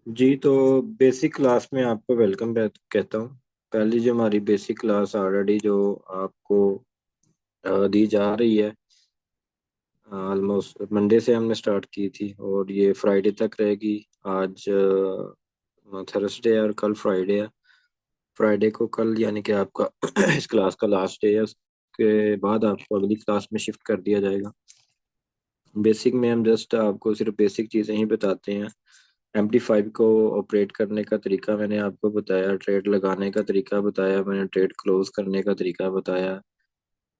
जी, तो basic class में आपको वेलकम बैक कहता हूँ। पहली जो हमारी बेसिक क्लास ऑलरेडी जो आपको दी जा रही है, ऑलमोस्ट मंडे से हमने स्टार्ट की थी और ये फ्राइडे तक रहेगी। आज थर्सडे है और कल फ्राइडे है। फ्राइडे को कल यानी कि आपका इस क्लास का लास्ट डे है। उसके बाद आपको अगली क्लास में शिफ्ट कर दिया जाएगा। बेसिक में हम जस्ट आपको सिर्फ बेसिक चीज़ें ही बताते हैं। MT5 को ऑपरेट करने का तरीका मैंने आपको बताया, ट्रेड लगाने का तरीका बताया मैंने, ट्रेड क्लोज करने का तरीका बताया,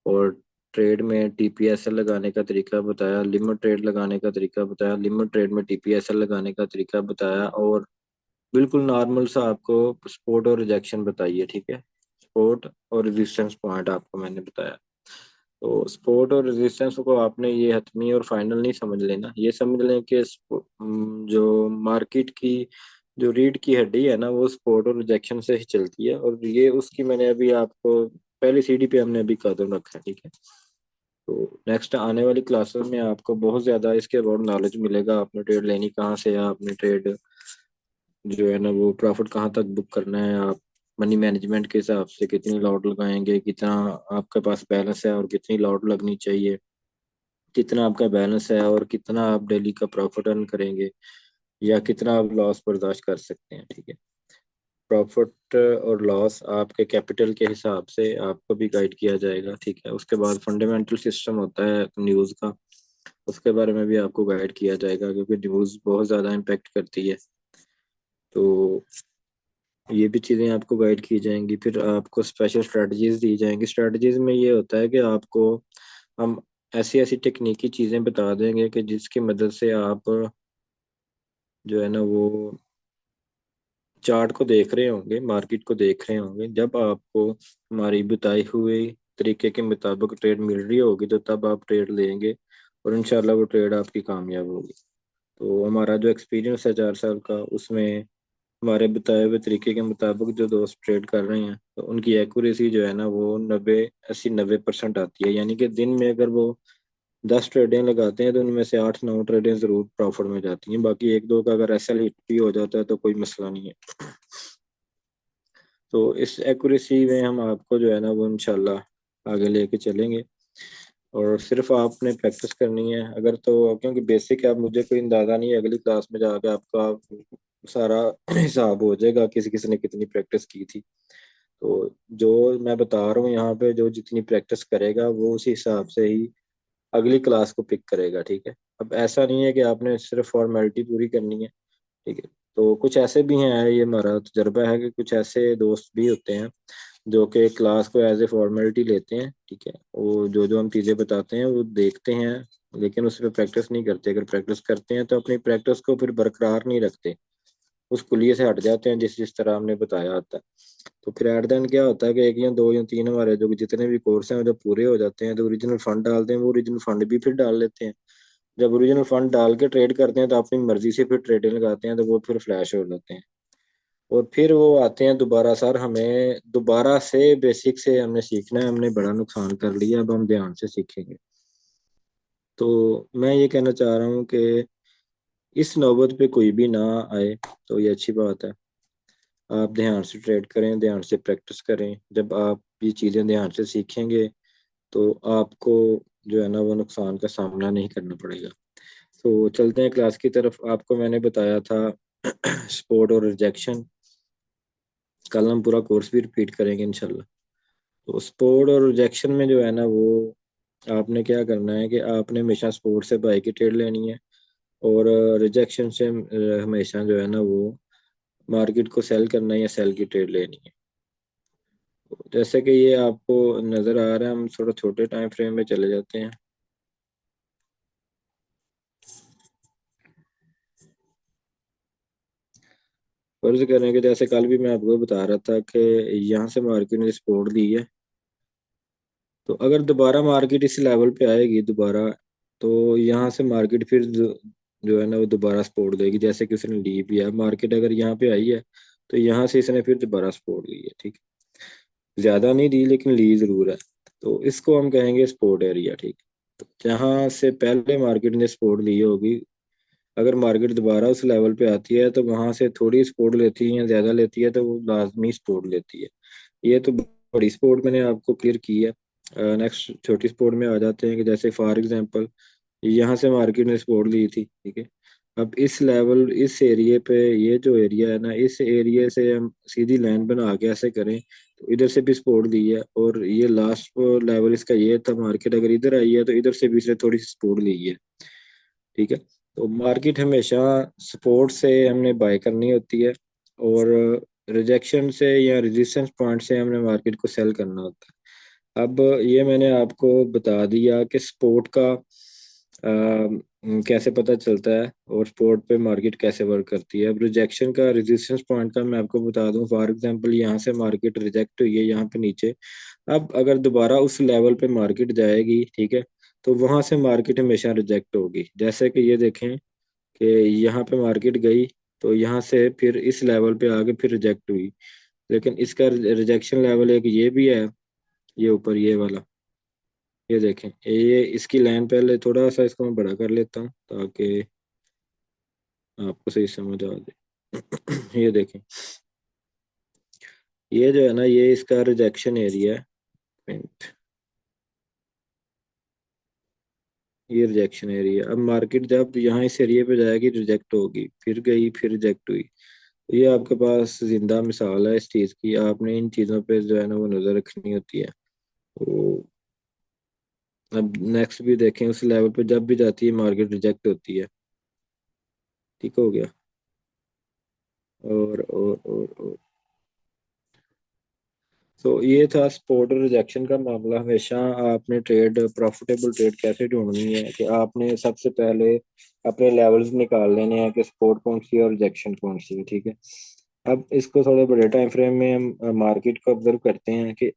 और ट्रेड में TPSL लगाने का तरीका बताया, लिमिट ट्रेड लगाने का तरीका बताया, लिमिट ट्रेड में TPSL लगाने का तरीका बताया, और बिल्कुल नॉर्मल सा आपको सपोर्ट और रिजेक्शन बताइए। ठीक है, सपोर्ट और रेजिस्टेंस पॉइंट आपको मैंने बताया। तो सपोर्ट और रेजिस्टेंस को आपने ये हतमी और फाइनल नहीं समझ लेना, ये समझ लें कि जो मार्केट की जो रीढ़ की हड्डी है ना, वो सपोर्ट और रिजेक्शन से ही चलती है, और ये उसकी मैंने अभी आपको पहली सीढ़ी पे हमने अभी कदम रखा है। ठीक है, तो नेक्स्ट आने वाली क्लासेस में आपको बहुत ज़्यादा इसके अबाउट नॉलेज मिलेगा। आपने ट्रेड लेनी कहाँ से है, आपने ट्रेड जो है ना वो प्रॉफिट कहाँ तक बुक करना है, आप मनी मैनेजमेंट के हिसाब से कितनी लॉट लगाएंगे, कितना आपके पास बैलेंस है और कितनी लॉट लगनी चाहिए, कितना आपका बैलेंस है और कितना आप डेली का प्रॉफिट अर्न करेंगे, या कितना आप लॉस बर्दाश्त कर सकते हैं। ठीक है, प्रॉफिट और लॉस आपके कैपिटल के हिसाब से आपको भी गाइड किया जाएगा। ठीक है, उसके बाद फंडामेंटल सिस्टम होता है न्यूज़ का, उसके बारे में भी आपको गाइड किया जाएगा, क्योंकि न्यूज़ बहुत ज़्यादा इम्पेक्ट करती है। तो ये भी चीज़ें आपको गाइड की जाएंगी। फिर आपको स्पेशल स्ट्रेटजीज दी जाएंगी। स्ट्रेटजीज में ये होता है कि आपको हम ऐसी ऐसी टेक्निकी चीज़ें बता देंगे कि जिसकी मदद से आप जो है ना वो चार्ट को देख रहे होंगे, मार्केट को देख रहे होंगे। जब आपको हमारी बताई हुई तरीके के मुताबिक ट्रेड मिल रही होगी तो तब आप ट्रेड लेंगे, और इंशाल्लाह वो ट्रेड आपकी कामयाब होगी। तो हमारा जो एक्सपीरियंस है 4 साल का, उसमें हमारे बताए हुए तरीके के मुताबिक जो दोस्त ट्रेड कर रहे हैं तो उनकी एक्यूरेसी जो है ना वो 90 80 90% आती है। यानी कि दिन में अगर वो 10 ट्रेडें लगाते हैं तो उनमें से 8 9 ट्रेडें जरूर प्रॉफिट में जाती हैं। बाकी एक दो का अगर SL हिट भी हो जाता है तो कोई मसला नहीं है। तो इस एक्यूरेसी में हम आपको जो है ना वो इंशाल्लाह आगे लेके चलेंगे, और सिर्फ आपने प्रैक्टिस करनी है। अगर तो क्योंकि बेसिक है, अब मुझे कोई अंदाजा नहीं है, अगली क्लास में जाके आपका सारा हिसाब हो जाएगा किसी किसी ने कितनी प्रैक्टिस की थी। तो जो मैं बता रहा हूँ यहाँ पे, जो जितनी प्रैक्टिस करेगा वो उसी हिसाब से ही अगली क्लास को पिक करेगा। ठीक है, अब ऐसा नहीं है कि आपने सिर्फ फॉर्मेलिटी पूरी करनी है। ठीक है, तो कुछ ऐसे भी हैं, ये हमारा तजर्बा है कि कुछ ऐसे दोस्त भी होते हैं जो कि क्लास को एज ए फॉर्मेलिटी लेते हैं। ठीक है, वो जो जो हम चीज़ें बताते हैं वो देखते हैं, लेकिन उस पर प्रैक्टिस नहीं करते। अगर प्रैक्टिस करते हैं तो अपनी प्रैक्टिस को फिर बरकरार नहीं रखते, उस कुलिये से हट जाते हैं जिस जिस तरह हमने बताया होता है। तो फिर एट द एंड क्या होता है कि एक या दो या तीन हमारे जो जितने भी कोर्स हैं जब पूरे हो जाते हैं तो ओरिजिनल फंड डालते हैं, वो ओरिजिनल फंड भी फिर डाल लेते हैं। जब ओरिजिनल फंड डाल के ट्रेड करते हैं तो अपनी मर्जी से फिर ट्रेडिंग लगाते हैं, तो वो फिर फ्लैश हो जाते हैं। और फिर वो आते हैं दोबारा, सर हमें दोबारा से बेसिक से हमने सीखना है, हमने बड़ा नुकसान कर लिया, अब हम ध्यान से सीखेंगे। तो मैं ये कहना चाह रहा हूँ कि इस नौबत पे कोई भी ना आए तो ये अच्छी बात है। आप ध्यान से ट्रेड करें, ध्यान से प्रैक्टिस करें। जब आप ये चीज़ें ध्यान से सीखेंगे तो आपको जो है ना वो नुकसान का सामना नहीं करना पड़ेगा। तो चलते हैं क्लास की तरफ। आपको मैंने बताया था सपोर्ट और रिजेक्शन, कल हम पूरा कोर्स भी रिपीट करेंगे इंशाल्लाह। तो सपोर्ट और रिजेक्शन में जो है ना वो आपने क्या करना है कि आपने हमेशा सपोर्ट से बाई की ट्रेड लेनी है, और रिजेक्शन से हमेशा जो है ना वो मार्केट को सेल करना है या सेल की ट्रेड लेनी है। तो जैसे कि ये आपको नज़र आ रहा है, हम थोड़ा छोटे टाइम फ्रेम में चले जाते हैं। फर्ज करें कि जैसे कल भी मैं आपको बता रहा था कि यहाँ से मार्केट ने सपोर्ट दी है, तो अगर दोबारा मार्केट इस लेवल पे आएगी दोबारा, तो यहाँ से मार्केट फिर जो है ना वो दोबारा सपोर्ट देगी। जैसे कि उसने ली भी है, मार्केट अगर यहाँ पे आई है तो यहाँ से इसने फिर दोबारा सपोर्ट ली है। ठीक है, ज्यादा नहीं ली लेकिन ली जरूर है। तो इसको हम कहेंगे सपोर्ट एरिया। ठीक, तो जहाँ से पहले मार्केट ने सपोर्ट ली होगी अगर मार्केट दोबारा उस लेवल पे आती है तो वहां से थोड़ी सपोर्ट लेती है या ज्यादा लेती है तो वो लाजमी सपोर्ट लेती है। ये तो बड़ी सपोर्ट मैंने आपको क्लियर की है। नेक्स्ट छोटी सपोर्ट में आ जाते हैं कि जैसे फॉर एग्जांपल यहाँ से मार्केट ने सपोर्ट ली थी, ठीक है। अब इस लेवल, इस एरिया पे, ये जो एरिया है ना, इस एरिया से हम सीधी लाइन बना के ऐसे करें तो इधर से भी सपोर्ट दी है, और ये लास्ट लेवल इसका ये था, मार्केट अगर इधर आई है तो इधर से भी इसने थोड़ी सी सपोर्ट ली है, ठीक है। तो मार्केट हमेशा सपोर्ट से हमने बाय करनी होती है, और रिजेक्शन से या रेजिस्टेंस पॉइंट से हमने मार्केट को सेल करना होता है। अब ये मैंने आपको बता दिया कि स्पोर्ट का कैसे पता चलता है और स्पोर्ट पे मार्केट कैसे वर्क करती है। अब रिजेक्शन का, रेजिस्टेंस पॉइंट का मैं आपको बता दूं, फॉर एग्जांपल यहाँ से मार्केट रिजेक्ट हुई है यहाँ पे नीचे। अब अगर दोबारा उस लेवल पे मार्केट जाएगी, ठीक है, तो वहां से मार्केट हमेशा रिजेक्ट होगी। जैसे कि ये देखें कि यहाँ पे मार्केट गई तो यहाँ से फिर इस लेवल पे आके फिर रिजेक्ट हुई, लेकिन इसका रिजेक्शन लेवल एक ये भी है, ये ऊपर ये वाला, ये देखें, ये इसकी लाइन, पहले थोड़ा सा इसको मैं बड़ा कर लेता हूँ ताकि आपको सही समझ आ जाए। ये देखें, ये जो है ना, ये इसका रिजेक्शन एरिया है, ये रिजेक्शन एरिया। अब मार्केट जब यहाँ इस एरिया पे जाएगी रिजेक्ट होगी, फिर गई फिर रिजेक्ट हुई। ये आपके पास जिंदा मिसाल है इस चीज़ की, आपने इन चीज़ों पे जो है ना वो नज़र रखनी होती है। तो अब नेक्स्ट भी देखें, उस लेवल पे जब भी जाती है मार्केट रिजेक्ट होती है, ठीक हो गया। और तो ये था सपोर्ट और रिजेक्शन का मामला। हमेशा आपने ट्रेड, प्रॉफिटेबल ट्रेड कैसे ढूंढनी है कि आपने सबसे पहले अपने लेवल्स निकाल लेने हैं कि सपोर्ट कौन सी है और रिजेक्शन कौन सी है, ठीक है। अब इसको थोड़े बड़े टाइम फ्रेम में हम मार्केट को ऑब्जर्व करते हैं कि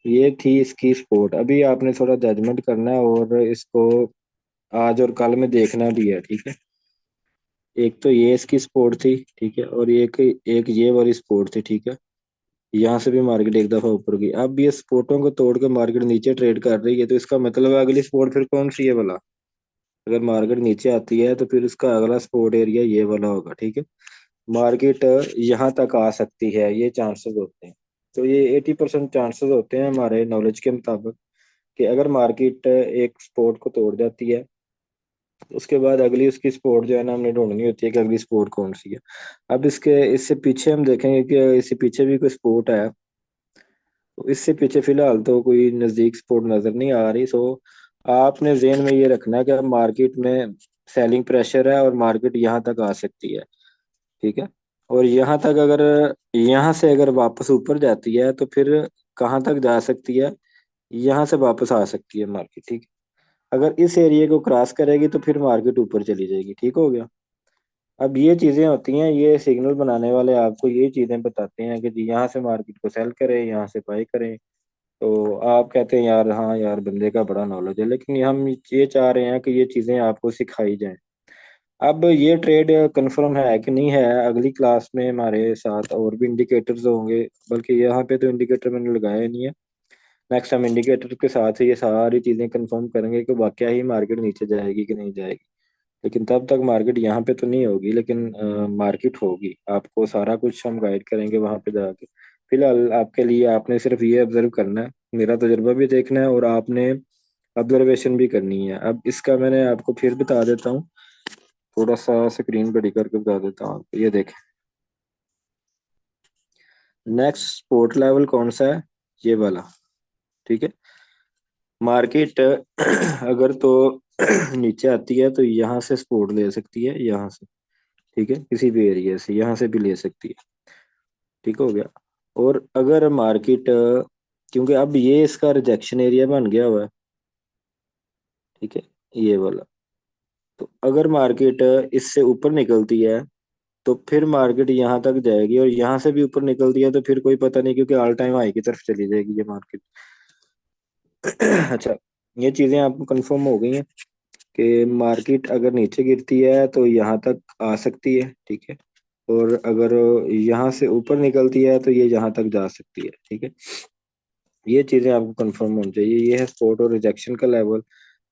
ये थी इसकी सपोर्ट। अभी आपने थोड़ा जजमेंट करना है और इसको आज और कल में देखना भी है, ठीक है। एक तो ये इसकी सपोर्ट थी, ठीक है, और एक एक ये वाली सपोर्ट थी, ठीक है। यहाँ से भी मार्केट एक दफा ऊपर गई। अब ये सपोर्टों को तोड़ के मार्केट नीचे ट्रेड कर रही है, तो इसका मतलब है अगली सपोर्ट फिर कौन सी है वाला। अगर मार्केट नीचे आती है तो फिर इसका अगला सपोर्ट एरिया ये वाला होगा, ठीक है। मार्केट यहाँ तक आ सकती है, ये चांसेस होते हैं। तो ये 80% चांसेस होते हैं हमारे नॉलेज के मुताबिक कि अगर मार्केट एक सपोर्ट को तोड़ जाती है, उसके बाद अगली उसकी सपोर्ट जो है ना हमने ढूंढनी होती है कि अगली सपोर्ट कौन सी है। अब इसके इससे पीछे हम देखेंगे कि इससे पीछे भी कोई सपोर्ट है, तो इससे पीछे फिलहाल तो कोई नजदीक सपोर्ट नजर नहीं आ रही। सो आपने जेहन में ये रखना है कि अब मार्केट में सेलिंग प्रेशर है और मार्केट यहाँ तक आ सकती है, ठीक है। और यहाँ तक अगर, यहाँ से अगर वापस ऊपर जाती है तो फिर कहाँ तक जा सकती है, यहाँ से वापस आ सकती है मार्केट, ठीक है। अगर इस एरिया को क्रॉस करेगी तो फिर मार्केट ऊपर चली जाएगी, ठीक हो गया। अब ये चीजें होती हैं, ये सिग्नल बनाने वाले आपको ये चीजें बताते हैं कि जी यहाँ से मार्केट को सेल करें, यहाँ से बाय करें। तो आप कहते हैं यार, हाँ यार बंदे का बड़ा नॉलेज है, लेकिन हम ये चाह रहे हैं कि ये चीजें आपको सिखाई जाएं। अब ये ट्रेड कंफर्म है कि नहीं है, अगली क्लास में हमारे साथ और भी इंडिकेटर्स होंगे, बल्कि यहाँ पे तो इंडिकेटर मैंने लगाया नहीं है। नेक्स्ट हम इंडिकेटर के साथ ही ये सारी चीजें कंफर्म करेंगे कि वाकया ही मार्केट नीचे जाएगी कि नहीं जाएगी। लेकिन तब तक मार्केट यहाँ पे तो नहीं होगी, लेकिन मार्केट होगी। आपको सारा कुछ हम गाइड करेंगे वहां पे जाके। फिलहाल आपके लिए आपने सिर्फ ये ऑब्जर्व करना है, मेरा तजुर्बा भी देखना है, और आपने ऑब्जर्वेशन भी करनी है। अब इसका मैंने आपको फिर बता देता हूँ, थोड़ा सा स्क्रीन बड़ी करके बता देता हूँ आपको। ये देखें, नेक्स्ट सपोर्ट लेवल कौन सा है, ये वाला, ठीक है। मार्केट अगर तो नीचे आती है तो यहाँ से सपोर्ट ले सकती है, यहाँ से, ठीक है, किसी भी एरिया से यहाँ से भी ले सकती है, ठीक हो गया। और अगर मार्केट, क्योंकि अब ये इसका रिजेक्शन एरिया बन गया हुआ है, ठीक है, ये वाला। तो अगर मार्केट इससे ऊपर निकलती है तो फिर मार्केट यहाँ तक जाएगी, और यहाँ से भी ऊपर निकलती है तो फिर कोई पता नहीं, क्योंकि ऑल टाइम हाई की तरफ चली जाएगी ये मार्केट। अच्छा, ये चीजें आपको कंफर्म हो गई हैं कि मार्केट अगर नीचे गिरती है तो यहाँ तक आ सकती है, ठीक है। और अगर यहाँ से ऊपर निकलती है तो ये यहाँ तक जा सकती है, ठीक है। ये चीजें आपको कंफर्म होनी चाहिए। ये है सपोर्ट और रिजेक्शन का लेवल।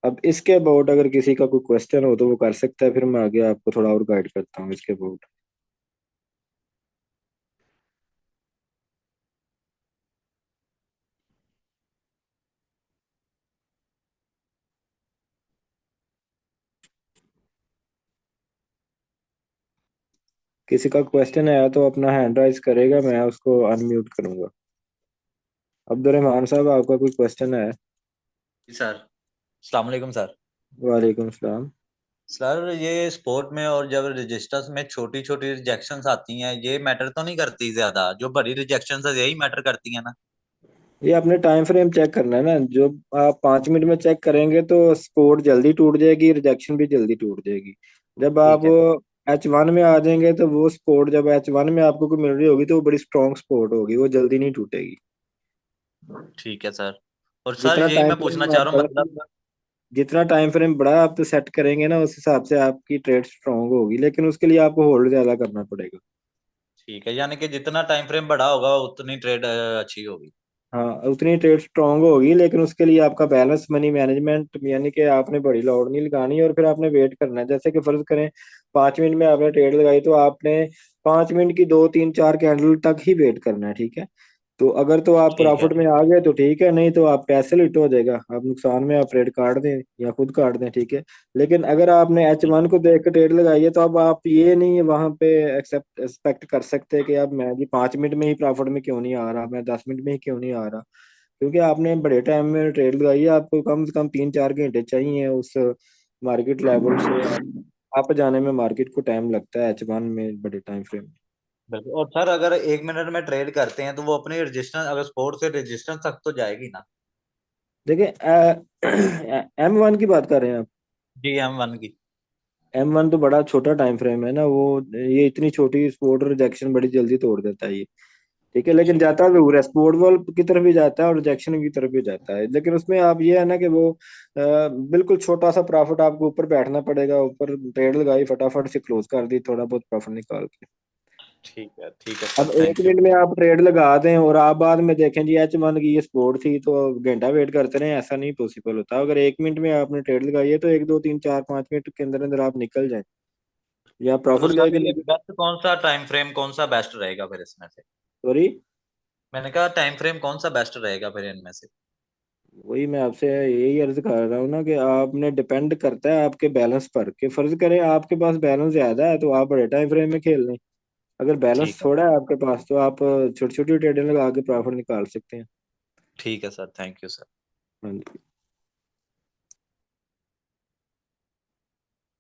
अब इसके अबाउट अगर किसी का कोई क्वेश्चन हो तो वो कर सकता है, फिर मैं आगे आपको थोड़ा और गाइड करता हूँ इसके अबाउट। किसी का क्वेश्चन आया तो अपना हैंड राइज करेगा, मैं उसको अनम्यूट करूंगा। अब्दुल रहमान साहब, आपका कोई क्वेश्चन है? जी सर। अस्सलाम वालेकुम सर। वालेकुम सलाम। सर ये स्पोर्ट में और जब रजिस्टर्स में छोटी छोटी रिजेक्शंस आती हैं, ये मैटर तो नहीं करती ज्यादा? जो बड़ी रिजेक्शंस है यही मैटर करती है ना? ये अपने टाइम फ्रेम चेक करना है ना, जो आप 5 मिनट में चेक करेंगे तो स्पोर्ट जल्दी टूट जाएगी, रिजेक्शन भी जल्दी टूट जाएगी। जब आप ठीक है। H1 में आ जाएंगे तो वो स्पोर्ट, जब H1 में आपको कोई मिल रही होगी तो वो बड़ी स्ट्रॉन्ग स्पोर्ट होगी, वो जल्दी नहीं टूटेगी। ठीक है सर। और सर जितना यही टाइम मैं पूछना फ्रेम चाह आप रहा हूँ बड़ा मतलब। जितना टाइम फ्रेम बड़ा आप सेट करेंगे ना, उस हिसाब से आपकी ट्रेड स्ट्रांग होगी, लेकिन उसके लिए आपको होल्ड ज्यादा करना पड़ेगा। ठीक है, यानी कि जितना टाइम फ्रेम बड़ा होगा उतनी ट्रेड अच्छी होगी। हाँ, उतनी ट्रेड स्ट्रांग होगी, लेकिन उसके लिए आपका बैलेंस मनी मैनेजमेंट, यानी कि आपने बड़ी लॉट नहीं लगानी और फिर आपने वेट करना है। जैसे कि फर्ज करें 5 मिनट में आपने ट्रेड लगाई, तो आपने 5 मिनट की 2 3 4 कैंडल तक ही वेट करना है, ठीक है। तो अगर तो आप ठीक है। प्रॉफिट में आ गए तो ठीक है, नहीं तो आप कैंसिल हिट हो जाएगा, आप नुकसान में आप ट्रेड काट दें या खुद काट दें, ठीक है। लेकिन अगर आपने H1 को देख कर ट्रेड लगाई है तो अब आप ये नहीं वहां पे एक्सेप्ट एक्सपेक्ट कर सकते कि अब मैं जी 5 मिनट में ही प्रॉफिट में क्यों नहीं आ रहा, मैं 10 मिनट में ही क्यों नहीं आ रहा। क्योंकि आपने बड़े टाइम में ट्रेड लगाई है, आपको कम से कम 3 4 घंटे चाहिए उस मार्केट लेवल से आप जाने में। मार्केट को टाइम लगता है H1 में, बड़े टाइम फ्रेम में। बिल्कुल। और सर अगर 1 मिनट में ट्रेड करते हैं तो वो अपने रजिस्टेंस, अगर स्पोर्ट से रजिस्टेंस तक तो जाएगी ना? देखिए M1 की बात कर रहे हैं आप? जी, M1 की। M1 तो बड़ा छोटा टाइम फ्रेम है ना वो, ये इतनी छोटी स्पोर्ट रिजेक्शन बड़ी जल्दी तोड़ देता है ये, ठीक है। लेकिन ठीक है। जाता जरूर है, स्पोर्ट बॉल की तरफ भी जाता है और रिजेक्शन की तरफ भी जाता है, लेकिन उसमें आप ये है ना कि वो बिल्कुल छोटा सा प्रॉफिट, आपको ऊपर बैठना पड़ेगा, ऊपर ट्रेड लगाई फटाफट से क्लोज कर दी, थोड़ा बहुत प्रॉफिट निकाल के। ठीक है अब सर, एक थैंक यू। मिनट में आप ट्रेड लगा दें और आप बाद में देखें जी H1 की ये स्पोर्ट थी तो घंटा वेट करते रहे, ऐसा नहीं पॉसिबल होता। अगर 1 मिनट में आपने ट्रेड लगाई है तो 1 2 3 4 5 मिनट के अंदर अंदर आप निकल जाए या तो प्रॉफिट सर लेके ये लेके। बेस्ट कौन सा टाइम फ्रेम, कौन सा बेस्ट रहेगा फिर इसमें से? सॉरी। मैंने कहा टाइम फ्रेम कौन सा बेस्ट रहेगा फिर इनमें से? वही मैं आपसे यही अर्ज कर रहा हूँ ना कि आपने डिपेंड करता है आपके बैलेंस पर, कि फर्ज करें आपके पास बैलेंस ज्यादा है तो आप बड़े टाइम फ्रेम में खेल लें। अगर बैलेंस ठीक है। थोड़ा है आपके पास तो आप छोटी छोटी ट्रेडें लगा के प्रॉफिट निकाल सकते हैं। ठीक है सर, थैंक यू सर। हाँ जी।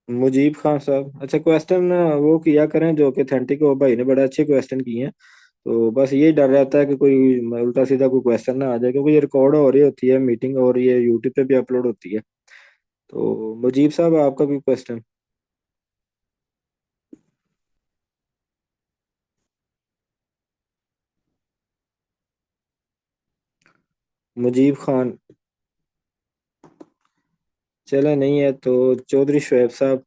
मुजीब खान साहब, अच्छा क्वेश्चन वो किया करें जो कि ऑथेंटिक हो, भाई ने बड़े अच्छे क्वेश्चन किए हैं। तो बस यही डर रहता है कि कोई उल्टा सीधा कोई क्वेश्चन ना आ जाए, क्योंकि ये रिकॉर्ड हो रही होती है मीटिंग और ये यूट्यूब पे भी अपलोड होती है। तो मुजीब साहब, आपका कोई क्वेश्चन? मुजीब खान चला नहीं है तो चौधरी शुएब साहब।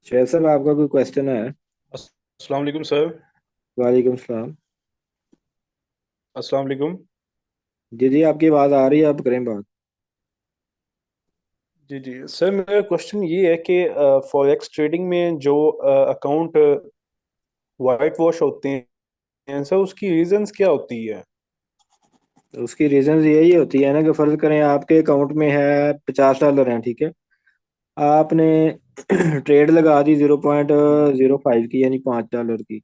शुएब साहब, आपका कोई क्वेश्चन है? अस्सलाम वालेकुम सर। वालेकुम सलाम। अस्सलाम वालेकुम। जी जी, आपकी आवाज़ आ रही है, आप करें बात। जी जी सर, मेरा क्वेश्चन ये है कि फॉरेक्स ट्रेडिंग में जो अकाउंट वाइट वॉश होते हैं सर, उसकी रीजंस क्या होती है? तो उसकी रीजन यही होती है ना कि फर्ज करें आपके अकाउंट में है $50 हैं, ठीक है। आपने ट्रेड लगा दी 0.05 की, यानी $5 की।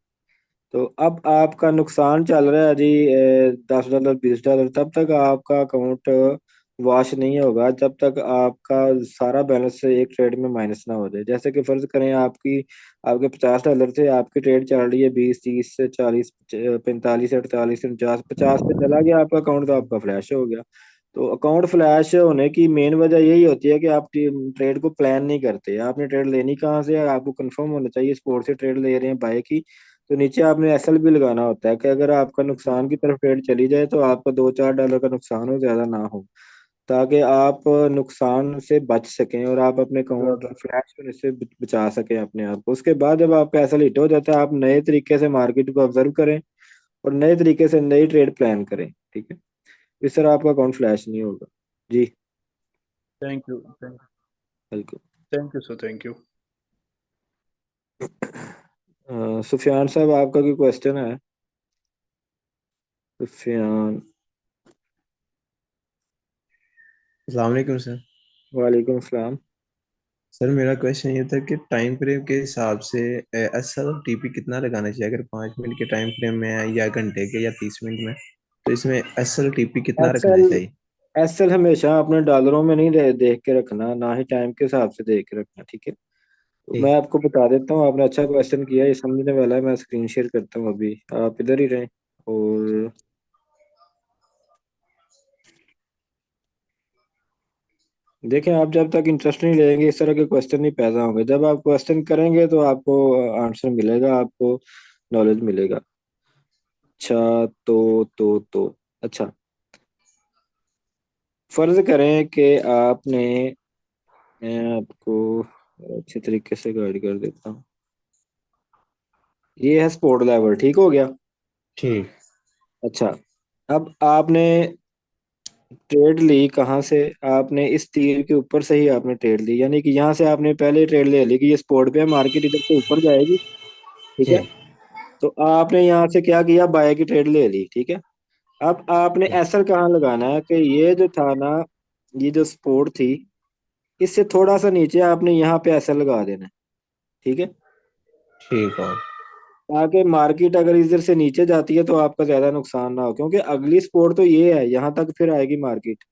तो अब आपका नुकसान चल रहा है जी $10 $20, तब तक आपका अकाउंट वॉश नहीं होगा जब तक आपका सारा बैलेंस एक ट्रेड में माइनस ना हो जाए। जैसे कि फर्ज करें आपकी आपके $50 थे, आपकी ट्रेड चल रही है 20 30 से 40 45 48 49 50 पे चला गया आपका अकाउंट, तो आपका फ्लैश हो गया। तो अकाउंट फ्लैश होने की मेन वजह यही होती है कि आप ट्रेड को प्लान नहीं करते। आपने ट्रेड लेनी कहाँ से है, आपको कंफर्म होना चाहिए स्पोर्ट से ट्रेड ले रहे हैं बाय की, तो नीचे आपने एसएल भी लगाना होता है कि अगर आपका नुकसान की तरफ ट्रेड चली जाए तो आपका $2 4 का नुकसान हो, ज्यादा ना हो, ताकि आप नुकसान से बच सकें और आप अपने अकाउंट ज़्यादा। फ्लैश होने से बचा सकें अपने आप को। उसके बाद जब आपका एसएल हिट हो जाता है, आप नए तरीके से मार्केट को ऑब्जर्व करें और नए तरीके से नई ट्रेड प्लान करें, ठीक है। इस तरह आपका अकाउंट फ्लैश नहीं होगा। जी थैंक यू, बिल्कुल। Thank you sir, thank you. Sufiyan साहब, आपका कोई क्वेश्चन है? सुफियान। अस्सलाम वालेकुम सर। वालेकुम सलाम। सर मेरा क्वेश्चन ये था कि टाइम फ्रेम के हिसाब से एस एल और टीपी कितना लगाना चाहिए? अगर 5 मिनट के टाइम फ्रेम में है या घंटे के या 30 मिनट में, तो इसमें एस एल टीपी कितना रखना एसएल चाहिए? एसएल हमेशा अपने डॉलरों में नहीं देख के रखना, ना ही टाइम के हिसाब से देख के रखना, ठीक है। तो मैं ठीक। आपको बता देता हूँ, आपने अच्छा क्वेश्चन किया, ये समझने वाला है। मैं स्क्रीन शेयर करता हूँ अभी, आप इधर ही रहें। और देखें, आप जब तक इंटरेस्ट नहीं लेंगे इस तरह के क्वेश्चन नहीं पैदा होंगे। जब आप क्वेश्चन करेंगे तो आपको आंसर मिलेगा, आपको नॉलेज मिलेगा। अच्छा, तो अच्छा, फर्ज करें कि आपने, मैं आपको अच्छे तरीके से गाइड कर देता हूँ। ये है स्पोर्ट लेवल, ठीक हो गया। ठीक। अच्छा, अब आपने ट्रेड ली कहाँ से? आपने इस तीर के ऊपर से ही आपने ट्रेड ली, यानी कि यहाँ से आपने पहले ट्रेड ले ली कि ये स्पोर्ट पे है, मार्केट इधर से ऊपर जाएगी, ठीक है। ठीक। तो आपने यहाँ से क्या किया, बाय की ट्रेड ले ली, ठीक है। अब आपने ठीक। एसएल कहाँ लगाना है कि ये जो था ना, ये जो सपोर्ट थी, इससे थोड़ा सा नीचे आपने यहाँ पे एसएल लगा देना है, ठीक है। ठीक। और ताकि मार्केट अगर इधर से नीचे जाती है तो आपका ज्यादा नुकसान ना हो, क्योंकि अगली सपोर्ट तो ये है, यहाँ तक फिर आएगी मार्केट।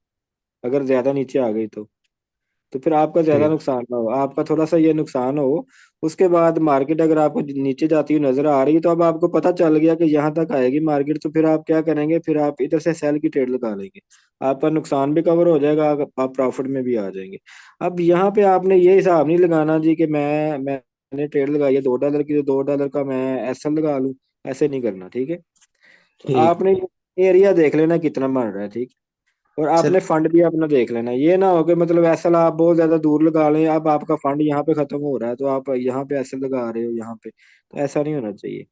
अगर ज्यादा नीचे आ गई तो फिर आपका ज्यादा ठीक। नुकसान ना हो, आपका थोड़ा सा ये नुकसान हो। उसके बाद मार्केट अगर आपको नीचे जाती हुई नजर आ रही है, तो अब आपको पता चल गया कि यहाँ तक आएगी मार्केट, तो फिर आप क्या करेंगे, फिर आप इधर से सेल की ट्रेड लगा लेंगे। आपका नुकसान भी कवर हो जाएगा, आप प्रॉफिट में भी आ जाएंगे। अब यहाँ पे आपने ये हिसाब नहीं लगाना जी कि मैंने ट्रेड लगाई है $2 की, तो $2 का मैं एसएल लगा लूं। ऐसे नहीं करना, ठीक है। तो ठीक। आपने एरिया देख लेना कितना बन रहा है, ठीक। और सर आपने फंड भी अपना देख लेना, ये ना हो कि मतलब ऐसा आप बहुत ज्यादा दूर लगा लें, अब आपका फंड यहाँ पे खत्म हो रहा है तो आप यहाँ पे ऐसे लगा रहे हो यहाँ पे, तो ऐसा नहीं होना चाहिए।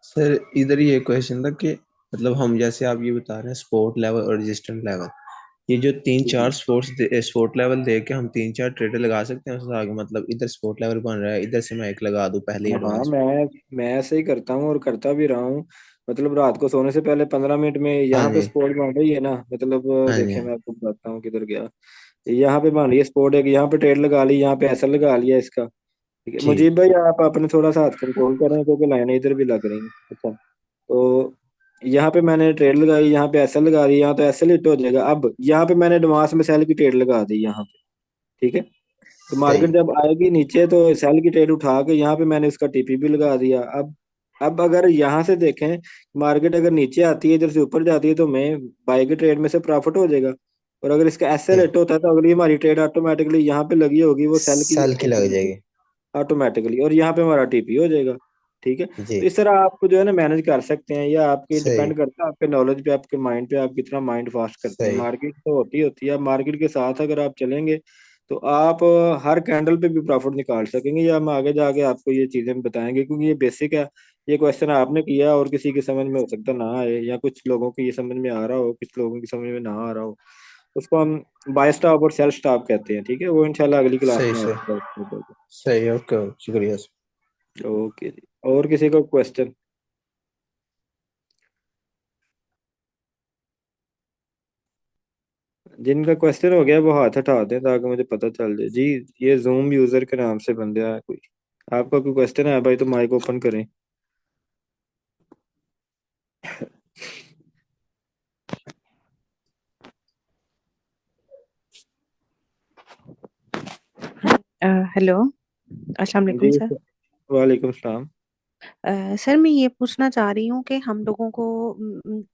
सर इधर ये क्वेश्चन था कि मतलब हम जैसे आप ये बता रहे हैं स्पोर्ट लेवल और रेजिस्टेंट लेवल, ये जो तीन चार जी। स्पोर्ट लेवल दे के हम 3 4 ट्रेडर लगा सकते हैं उससे आगे? मतलब इधर स्पोर्ट लेवल बन रहा है, इधर से मैं एक लगा दूं पहले ही हाँ हाँ, एडवांस में। मैं ऐसे ही करता हूँ और करता भी रहा हूँ। मतलब रात को सोने से पहले 15 मिनट में हाँ यहाँ पे जी। स्पोर्ट बन रही है ना, मतलब हाँ जी। देखिए मैं आपको बताता हूँ किधर गया। यहाँ पे बन रही है स्पोर्ट, एक यहाँ पे ट्रेड लगा ली, यहाँ पे ऐसा लगा लिया इसका, ठीक है। ठीक। मुजीब भाई, आप अपने थोड़ा सा हाथ कंट्रोल करें क्योंकि लाइनें इधर भी लग रही हैं। अच्छा, तो यहाँ पे मैंने ट्रेड लगाई, यहाँ पे एसएल लगा दी, यहाँ तो एसएल हिट हो जाएगा। अब यहाँ पे मैंने एडवांस में सेल की ट्रेड लगा दी यहाँ पे, ठीक है। तो सही। मार्केट जब आएगी नीचे तो सेल की ट्रेड उठा के यहाँ पे मैंने इसका टीपी भी लगा दिया। अब अगर यहाँ से देखें, मार्केट अगर नीचे आती है इधर से ऊपर जाती है तो मैं बाई की ट्रेड में से प्रॉफिट हो जाएगा। और अगर इसका एसएल ठीक। हिट होता है तो अगली हमारी ट्रेड ऑटोमेटिकली यहाँ पे लगी होगी, वो सेल की सेल की लग होगी जाएगी। ऑटोमेटिकली, और यहाँ पे हमारा टीपी हो जाएगा, ठीक है। जी। तो इस तरह आप जो है ना मैनेज कर सकते हैं, या आपके सही। डिपेंड करता है आपके नॉलेज पे, आपके माइंड पे, आप कितना माइंड फास्ट करते हैं। सही। मार्केट तो होती है, अब मार्केट के साथ अगर आप चलेंगे तो आप हर कैंडल पे भी प्रॉफिट निकाल सकेंगे, या हम आगे जाके आपको ये चीजें बताएंगे, क्योंकि ये बेसिक है। ये क्वेश्चन आपने किया और किसी की समझ में हो सकता ना आए, या कुछ लोगों की ये समझ में आ रहा हो, कुछ लोगों की समझ में ना आ रहा हो। उसको हम बाय स्टॉप और सेल स्टॉप कहते हैं, ठीक है। वो इंशाल्लाह अगली क्लास सही। में सही। आपको सही। ओके, शुक्रिया सर। ओके जी। और किसी को क्वेश्चन? जिनका क्वेश्चन हो गया वो हाथ हटा दें ताकि मुझे पता चल जाए जी। ये जूम यूजर के नाम से बंदा है कोई। आपका कोई क्वेश्चन है भाई तो माइक ओपन करें। हेलो, अस्सलाम वालेकुम जी सर। वालेकुम सलाम। सर मैं ये पूछना चाह रही हूँ कि हम लोगों को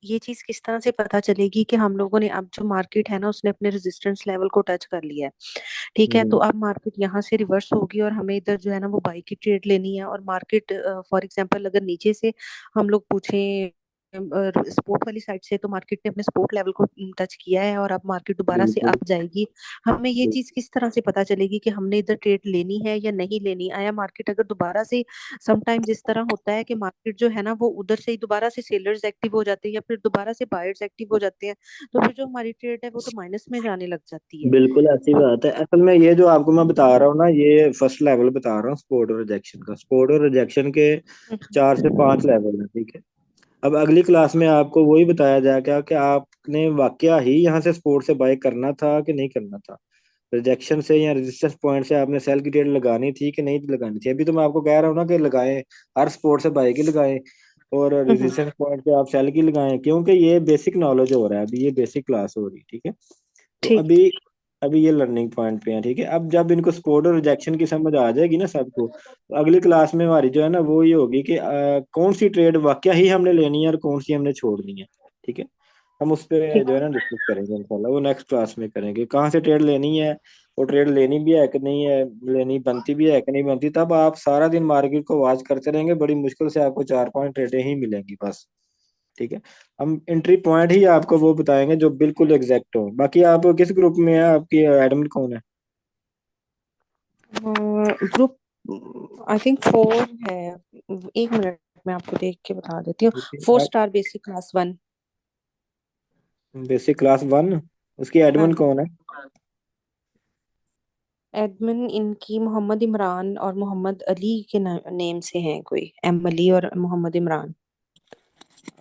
ये चीज़ किस तरह से पता चलेगी कि हम लोगों ने, अब जो मार्केट है ना उसने अपने रेजिस्टेंस लेवल को टच कर लिया है, ठीक है। तो हम्म, अब मार्केट यहाँ से रिवर्स होगी और हमें इधर जो है ना वो बाई की ट्रेड लेनी है, और मार्केट फॉर एग्जांपल अगर नीचे से हम लोग पूछें स्पोर्ट वाली साइड से, तो मार्केट ने अपने स्पोर्ट लेवल को टच किया है और अब मार्केट दोबारा से बिल्कुल अप जाएगी। हमें ये बिल्कुल। चीज किस तरह से पता चलेगी कि हमने इधर ट्रेड लेनी है या नहीं लेनी? आया मार्केट अगर दोबारा से, सम टाइम जिस तरह होता है कि मार्केट जो है ना वो उधर से ही दोबारा से सेलर्स एक्टिव हो जाते हैं या फिर दोबारा से बायर्स एक्टिव हो जाते हैं, तो फिर जो हमारी ट्रेड है वो तो माइनस में जाने लग जाती है। बिल्कुल ऐसी तो बात है। असल में ये जो आपको मैं बता रहा हूँ ना, ये फर्स्ट लेवल बता रहा हूँ सपोर्ट और रिजेक्शन का। सपोर्ट और रिजेक्शन के 4 से 5 लेवल है, ठीक है। अब अगली क्लास में आपको वही बताया जाएगा कि आपने वाकया ही यहाँ से सपोर्ट से बाय करना था कि नहीं करना था, रिजेक्शन से या रेजिस्टेंस पॉइंट से आपने सेल की ट्रेड लगानी थी कि नहीं लगानी थी। अभी तो मैं आपको कह रहा हूँ ना कि लगाएं, हर सपोर्ट से बाय की लगाएं और रेजिस्टेंस पॉइंट पे आप सेल की लगाएं, क्योंकि ये बेसिक नॉलेज हो रहा है अभी, ये बेसिक क्लास हो रही है, ठीक है। तो ठीक। अभी अभी ये लर्निंग पॉइंट पे है, ठीक है। अब जब इनको सपोर्ट और रिजेक्शन की समझ आ जाएगी ना सबको, तो अगली क्लास में हमारी जो है ना वो ये होगी कि कौन सी ट्रेड वाकया ही हमने लेनी है और कौन सी हमने छोड़नी है, ठीक है। हम उस पे ठीक। जो है ना डिस्कस करेंगे इंशाल्लाह, वो नेक्स्ट क्लास में करेंगे कहाँ से ट्रेड लेनी है, वो ट्रेड लेनी भी है कि नहीं है, लेनी बनती भी है कि नहीं बनती। तब आप सारा दिन मार्केट को वॉच करते रहेंगे, बड़ी मुश्किल से आपको 4-5 ट्रेडें ही मिलेंगी बस, ठीक है। हम एंट्री पॉइंट ही आपको वो बताएंगे जो बिल्कुल एग्जैक्ट हो। बाकी आप किस ग्रुप में है, आपकी एडमिन कौन है? ग्रुप आई थिंक 4 है। एक मिनट मैं आपको देख के बता देती हूँ। ठीक है। 4 star basic class 1। Basic class 1, उसकी हाँ, एडमिन कौन है? एडमिन इनकी मोहम्मद इमरान और मोहम्मद अली के नेम से हैं, कोई एम अली और मोहम्मद इमरान।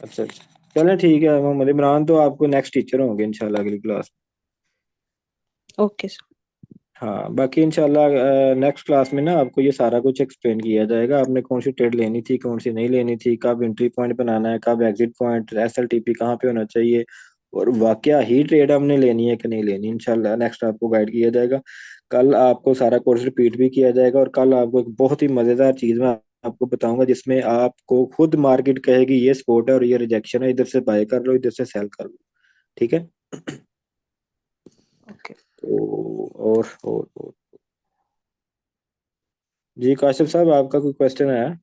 अच्छा अच्छा, चलें ठीक है। मोहम्मद इमरान तो आपको नेक्स्ट टीचर होंगे इंशाल्लाह अगली क्लास। Okay sir. हाँ, बाकी इंशाल्लाह नेक्स्ट क्लास में ना आपको ये सारा कुछ एक्सप्लेन किया जाएगा, आपने कौन सी ट्रेड लेनी थी, कौन सी नहीं लेनी थी, कब एंट्री पॉइंट बनाना है, कब एग्जिट पॉइंट, एसएलटीपी कहाँ पे होना चाहिए, और वाकया ही ट्रेड हमने लेनी है कि नहीं लेनी। इंशाल्लाह नेक्स्ट आपको गाइड किया जाएगा। कल आपको सारा कोर्स रिपीट भी किया जाएगा, और कल आपको एक बहुत ही मजेदार चीज मैं आपको बताऊंगा जिसमें आपको खुद मार्केट कहेगी ये सपोर्ट है और ये रिजेक्शन है, इधर से बाय कर लो, इधर से सेल कर लो, ठीक है। ओके। तो और जी काशिफ साहब, आपका कोई क्वेश्चन है?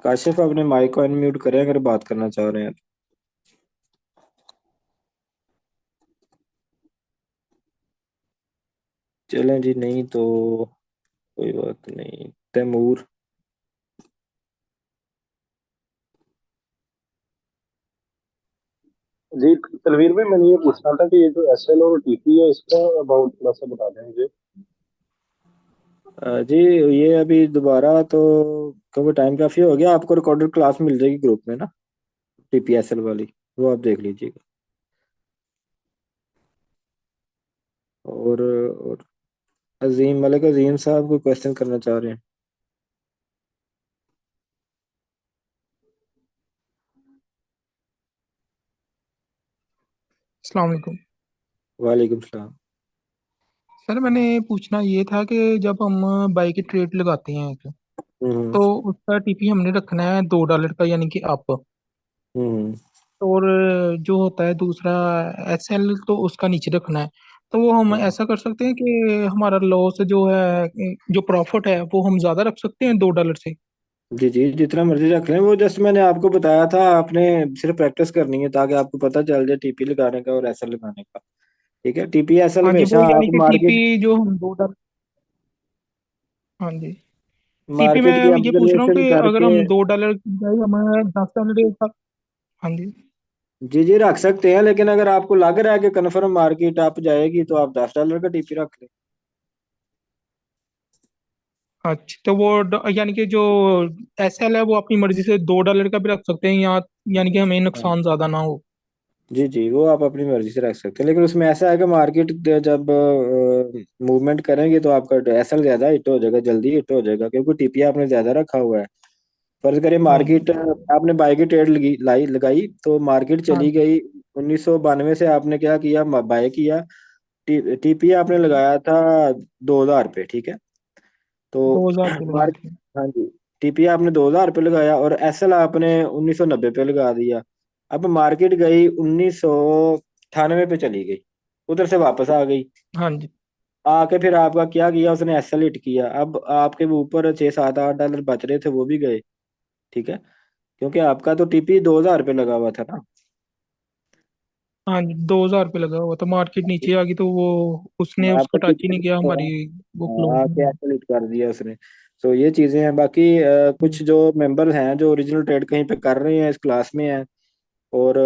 काशिफ अपने माइक को अनम्यूट करें अगर बात करना चाह रहे हैं। चलें जी, नहीं तो कोई बात नहीं। तैमूर। जी तनवीर भाई, मैंने ये पूछना था कि ये जो एसएल और टीपी है इसका अबाउट थोड़ा सा बता दें मुझे। जी ये अभी दोबारा तो, क्योंकि टाइम काफी हो गया, आपको रिकॉर्डेड क्लास मिल जाएगी ग्रुप में ना, टीपीएसएल वाली, वो आप देख लीजिएगा। और अजीम, मलिक अजीम साहब कोई क्वेश्चन करना चाह रहे हैं? अस्सलाम वालेकुम। वालेकुम सलाम। सर मैंने पूछना ये था कि जब हम बाई की ट्रेड लगाते हैं एक, हम्म तो उसका टीपी हमने रखना है $2 का, यानी कि अप। हम्म और जो होता है दूसरा एसएल, तो उसका नीचे रखना है। तो वो हम हम्म। ऐसा कर सकते हैं कि हमारा लॉस जो है, जो प्रॉफिट है, वो हम ज्यादा रख सकते हैं $2 से। जी जी, जितना मर्जी रख लें। वो जस्ट मैंने आपको बताया था, आपने सिर्फ प्रैक्टिस करनी है ताकि आपको पता चल जाए टीपी लगाने का और एसएल लगाने का, ठीक है। टीपी एसएल हाँ जी, वो हमेशा यानी आप कि मार्केट टीपी जो हम $2। हाँ जी। टीपी में मार्केट की ये पूछ रहा हूँ ऑब्जर्वेशन कि अगर करके। हम $2 की बजाय हमें $10 का। हाँ जी। जी जी रख सकते हैं, लेकिन अगर आपको लग रहा है कि कन्फर्म मार्केट आप जाएगी तो आप $10 का टीपी रख लें। अच्छा, तो वो यानी कि जो एसएल है वो अपनी मर्जी से $2 का भी रख सकते हैं, या यानी कि हमें हाँ नुकसान ज्यादा ना हो। जी जी, वो आप अपनी मर्जी से रख सकते हैं, लेकिन उसमें ऐसा है कि मार्केट जब मूवमेंट करेंगे तो आपका एसएल ज्यादा हिट हो जाएगा, जल्दी हिट हो जाएगा, क्योंकि टीपी आपने ज्यादा रखा हुआ है। फर्ज करिए हाँ जी। मार्केट, आपने बाय की ट्रेड लगाई तो मार्केट हाँ चली जी। गई 1992 से, आपने क्या किया, बाय किया। टीपी आपने लगाया था 2000 पे, ठीक है। तो 2000 पे लगाए मार्क थे। हाँ जी, टीपी आपने 2000 पे लगाया और एसएल आपने 1990 पे लगा दिया। अब मार्केट गई 1998 पे चली गई, उधर से वापस आ गई। हाँ जी। आके फिर आपका क्या किया उसने, एसएल हिट किया, अब आपके ऊपर 6 7 8 डॉलर बच रहे थे वो भी गए। ठीक है, क्योंकि आपका तो टीपी 2,000 रुपये लगा हुआ था ना। हाँ जी, 2,000 रुपये लगा हुआ था, मार्केट नीचे आ गई तो वो उसने उसको आपका टच ही टीपी नहीं किया, हमारी वो क्लोज हो आके गई। एसएल हिट कर दिया उसने। तो ये चीजें हैं। बाकी कुछ जो मेंबर हैं जो ओरिजिनल ट्रेड कहीं पे कर रहे हैं, इस क्लास में हैं, और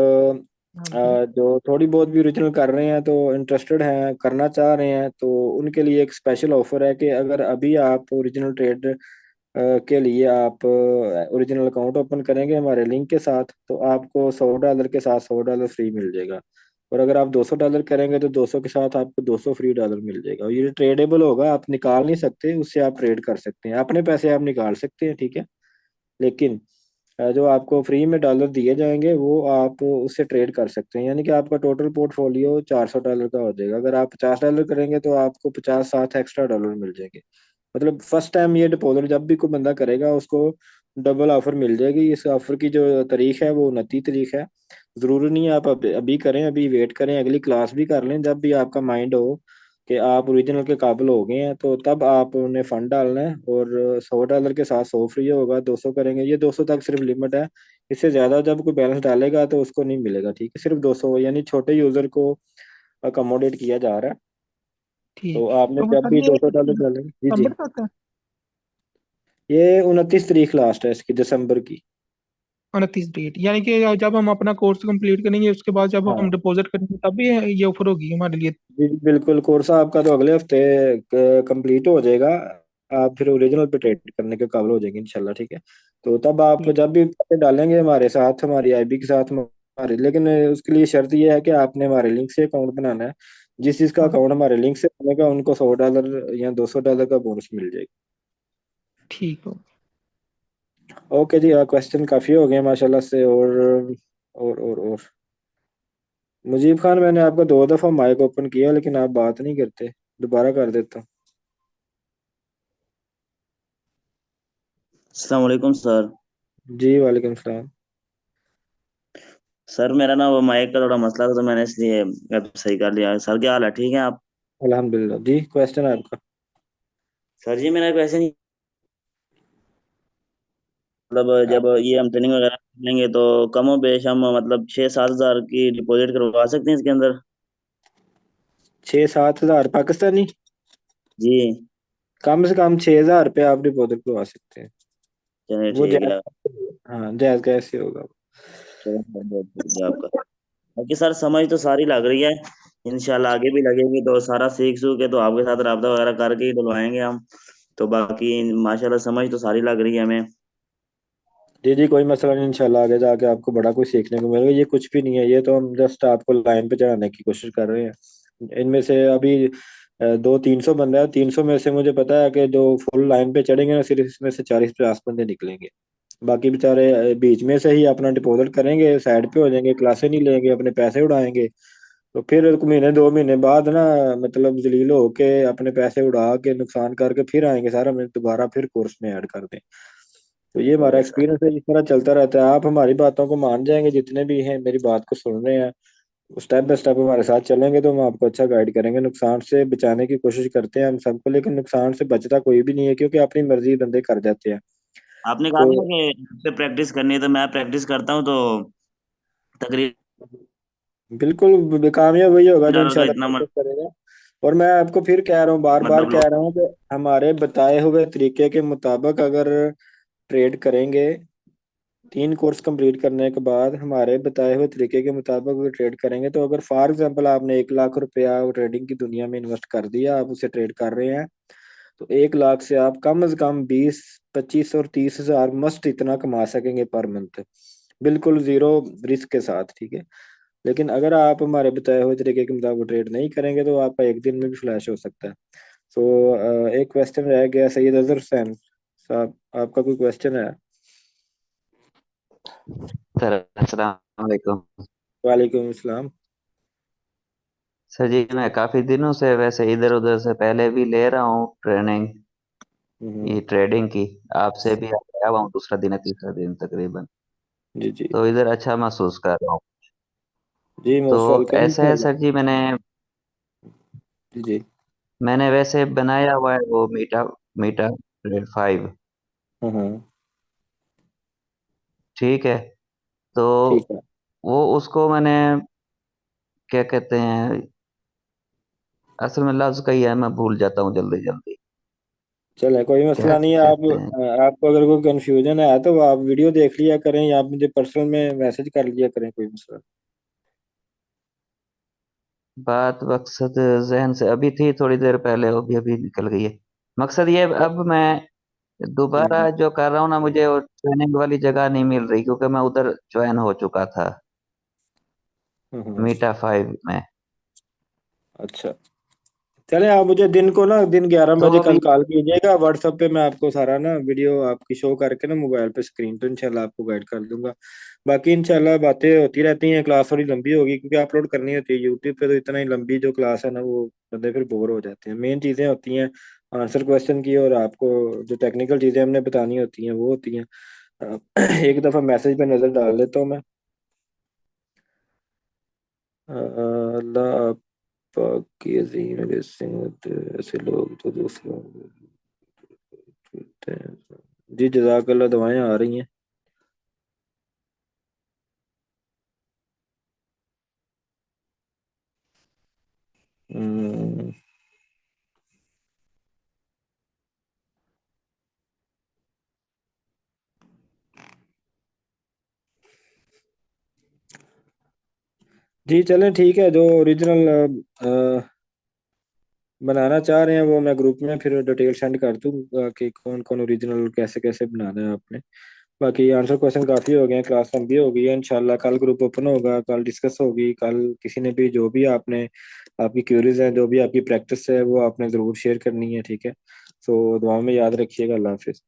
हाँ जी। जो थोड़ी बहुत भी ओरिजिनल कर रहे हैं तो इंटरेस्टेड हैं, करना चाह रहे हैं, तो उनके लिए एक स्पेशल ऑफर है कि अगर अभी आप ओरिजिनल ट्रेड के लिए आप ओरिजिनल अकाउंट ओपन करेंगे हमारे लिंक के साथ, तो आपको $100 के साथ $100 फ्री मिल जाएगा। और अगर आप $200 करेंगे तो 200 के साथ आपको 200 फ्री डॉलर मिल जाएगा। और ये ट्रेडेबल होगा, आप निकाल नहीं सकते उससे, आप ट्रेड कर सकते हैं, अपने पैसे आप निकाल सकते हैं, ठीक है। लेकिन जो आपको फ्री में डॉलर दिए जाएंगे वो आप उससे ट्रेड कर सकते हैं, यानी कि आपका टोटल पोर्टफोलियो $400 का हो जाएगा। अगर आप $50 करेंगे तो आपको 50 साथ एक्स्ट्रा डॉलर मिल जाएंगे। मतलब फर्स्ट टाइम ये डिपॉजिट जब भी कोई बंदा करेगा उसको डबल ऑफर मिल जाएगी। इस ऑफर की जो तारीख है वो 29 तारीख है। जरूरी नहीं है आप अभी अभी करें, अभी वेट करें, अगली क्लास भी कर लें, जब भी आपका माइंड हो कि आप ओरिजिनल के काबिल हो गए हैं तो तब आपने फंड डालना है। और $100 के साथ 100 फ्री होगा, 200 करेंगे, ये 200 तक सिर्फ लिमिट है। इससे ज्यादा जब कोई बैलेंस डालेगा तो उसको नहीं मिलेगा, ठीक है। सिर्फ 200, यानी छोटे यूजर को अकोमोडेट किया जा रहा है। तो ठीक। आपने तो जब सर भी ये 200 डॉलर डालेंगे, जी जी। दिसंबर का आता है? ये 29 तारीख लास्ट है इसकी, दिसंबर की। 29 डेट, यानी कि जब हम अपना कोर्स कंप्लीट करेंगे उसके बाद जब हम हाँ डिपॉजिट करेंगे तब भी ये ऑफर होगी हमारे लिए? जी जी, बिल्कुल। कोर्स आपका तो अगले हफ्ते कंप्लीट हो जाएगा। आप फिर ओरिजिनल पे ट्रेड करने के काबिल हो जाएंगे इंशाल्लाह, ठीक है। तो तब आप ठीक। जब भी पैसे डालेंगे हमारे साथ, हमारी आईबी के साथ, हमारे, लेकिन उसके लिए शर्त ये है कि आपने हमारे लिंक से अकाउंट बनाना है। जिस जिसका हाँ। अकाउंट हमारे लिंक से बनेगा उनको $100 या $200 का बोनस मिल जाएगा। ठीक हो। ओके जी, क्वेश्चन काफी हो गए माशाल्लाह से। और मुजीब खान, मैंने आपका 2 दफा माइक ओपन किया लेकिन आप बात नहीं करते, दोबारा कर देता हूँ। अस्सलाम वालेकुम सर। जी वालेकुम सलाम। सर मेरा ना वो माइक का थोड़ा मसला था तो मैंने इसलिए अब सही कर लिया। सर क्या हाल है, ठीक है आप? अल्हम्दुलिल्लाह जी। क्वेश्चन है आपका? सर जी मेरा वैसे नहीं, मतलब जब आप ये हम ट्रेनिंग वगैरह लेंगे तो कमो बेश हम मतलब 6-7 हज़ार की डिपॉजिट करवा सकते हैं इसके अंदर? 6 7 हज़ार पाकिस्तानी? जी। कम से कम 6 हज़ार रुपये आप डिपॉजिट करवा सकते हैं। चलिए वो ठीक जायज? है। हाँ, जायज कैसे होगा? चलो बहुत बहुत शुक्रिया आपका। बाकी सर समझ तो सारी लग रही है, इंशाल्लाह आगे भी लगेगी तो सारा सीख सूख के तो आपके साथ रब्ता वगैरह करके ही डलवाएंगे हम। तो बाकी माशाल्लाह समझ तो सारी लग रही है हमें। जी जी, कोई मसला नहीं, इंशाल्लाह आगे जाके आपको बड़ा कुछ सीखने को मिलेगा। ये कुछ भी नहीं है, ये तो हम जस्ट आपको लाइन पे चढ़ाने की कोशिश कर रहे हैं। इनमें से अभी 200 300 बंदा है, 300 में से मुझे पता है कि जो फुल लाइन पे चढ़ेंगे ना सिर्फ इसमें से 40 50 बंदे निकलेंगे। बाकी बेचारे बीच में से ही अपना डिपॉजिट करेंगे, साइड पे हो जाएंगे, क्लासें नहीं लेंगे, अपने पैसे उड़ाएंगे। तो फिर महीने 2 महीने बाद ना, मतलब जलील होके अपने पैसे उड़ा के नुकसान करके फिर आएंगे सारा, हमें दोबारा फिर कोर्स में ऐड कर दें। तो ये हमारा ओके सर। एक्सपीरियंस है, इस तरह चलता रहता है। आप हमारी बातों को मान जाएंगे, जितने भी हैं मेरी बात को सुन रहे हैं, स्टेप बाय स्टेप हमारे साथ चलेंगे तो हम आपको अच्छा गाइड करेंगे। नुकसान से बचाने की कोशिश करते हैं हम सबको, लेकिन नुकसान से बचता कोई भी नहीं है, क्योंकि अपनी मर्जी बंदे कर जाते हैं। आपने कहा तो था कि इस पे प्रैक्टिस करनी है तो मैं प्रैक्टिस करता हूँ तो तकरीबन बिल्कुल कामयाब वही होगा जो डॉलर का इंशाल्लाह इतना कोशिश करेगा। और मैं आपको फिर कह रहा हूँ, बार बार मतलब कह रहा हूँ कि हमारे बताए हुए तरीके के मुताबिक अगर ट्रेड करेंगे, 3 कोर्स कंप्लीट करने के बाद हमारे बताए हुए तरीके के मुताबिक अगर ट्रेड करेंगे, तो अगर फॉर एग्जांपल आपने 1 लाख रुपया ट्रेडिंग की दुनिया में इन्वेस्ट कर दिया, आप उसे ट्रेड कर रहे हैं, तो 1 लाख से आप कम से कम 20 25 और 30 हज़ार मस्त इतना कमा सकेंगे पर मंथ, बिल्कुल जीरो रिस्क के साथ, ठीक है। लेकिन अगर आप हमारे बताए हुए तरीके के मुताबिक ट्रेड नहीं करेंगे तो आपका एक दिन में भी फ्लैश हो सकता है। तो एक क्वेश्चन रह गया, सैयद अजहर हुसैन साहब, आपका कोई क्वेश्चन है? सर अस्सलाम वालेकुम। वालेकुम अस्सलाम। सर जी मैं काफी दिनों से वैसे इधर उधर से पहले भी ले रहा हूँ ट्रेनिंग, हम्म, ये ट्रेडिंग की। आपसे भी आया हुआ हूँ, दूसरा दिन है तीसरा दिन तकरीबन। जी जी तो इधर अच्छा महसूस कर रहा हूँ। जी, तो मोस्ट वेलकम ऐसा है इंशाल्लाह। सर जी, मैंने जी जी मैंने वैसे बनाया हुआ है वो मीटा मीटा 5। हम्म। ठीक है। तो ठीक है। वो उसको मैंने क्या कहते हैं, असल में लफ्ज कही है, मैं भूल जाता हूँ जल्दी जल्दी। चले कोई क्या मसला नहीं है। आप कहते हैं? आपको अगर कोई कंफ्यूजन है तो आप वीडियो देख लिया करें या आप मुझे पर्सनल में मैसेज कर लिया करें, कोई मसला बात मकसद जहन से अभी थी थोड़ी देर पहले, वो भी अभी निकल गई है। मकसद ये, अब मैं नहीं। दोबारा जो कर रहा हूँ ना, मुझे वो ट्रेनिंग वाली जगह नहीं मिल रही, क्योंकि मैं उधर ज्वाइन हो चुका था हम्म। मीटा 5 में। अच्छा, चले आप मुझे दिन को ना, दिन 11 बजे तो कल अभी कॉल कीजिएगा व्हाट्सएप पे। मैं आपको सारा ना वीडियो आपकी शो करके ना मोबाइल पे स्क्रीन पे इंशाल्लाह आपको गाइड कर दूंगा। बाकी इंशाल्लाह बातें होती रहती हैं। क्लास थोड़ी लंबी होगी क्योंकि अपलोड करनी होती है यूट्यूब पे, तो इतना ही लंबी जो क्लास है ना वो बंदे फिर बोर हो जाते हैं। मेन चीज़ें होती हैं आंसर क्वेश्चन की, और आपको जो टेक्निकल चीज़ें हमने बतानी होती हैं वो होती हैं। एक दफ़ा मैसेज पे नज़र डाल लेता हूँ मैं। अल्लाह पाक की अजीम ब्लेसिंग होते हैं, ऐसे लोग तो दूसरों को देते हैं। जी जज़ाकल्लाह, दुआएं आ रही हैं। हम्म, जी चलें ठीक है। जो ओरिजिनल बनाना चाह रहे हैं वो मैं ग्रुप में फिर डिटेल सेंड कर दूंगा कि कौन कौन ओरिजिनल कैसे कैसे बनाना है आपने। बाकी आंसर क्वेश्चन काफ़ी हो गए हैं, क्लास लंबी हो गई है। इंशाल्लाह कल ग्रुप ओपन होगा, कल डिस्कस होगी। कल किसी ने भी जो भी आपने आपकी क्यूरीज हैं, जो भी आपकी प्रैक्टिस है वो आपने ज़रूर शेयर करनी है। ठीक है, तो दुआ में याद रखिएगा। अल्लाह हाफिज़।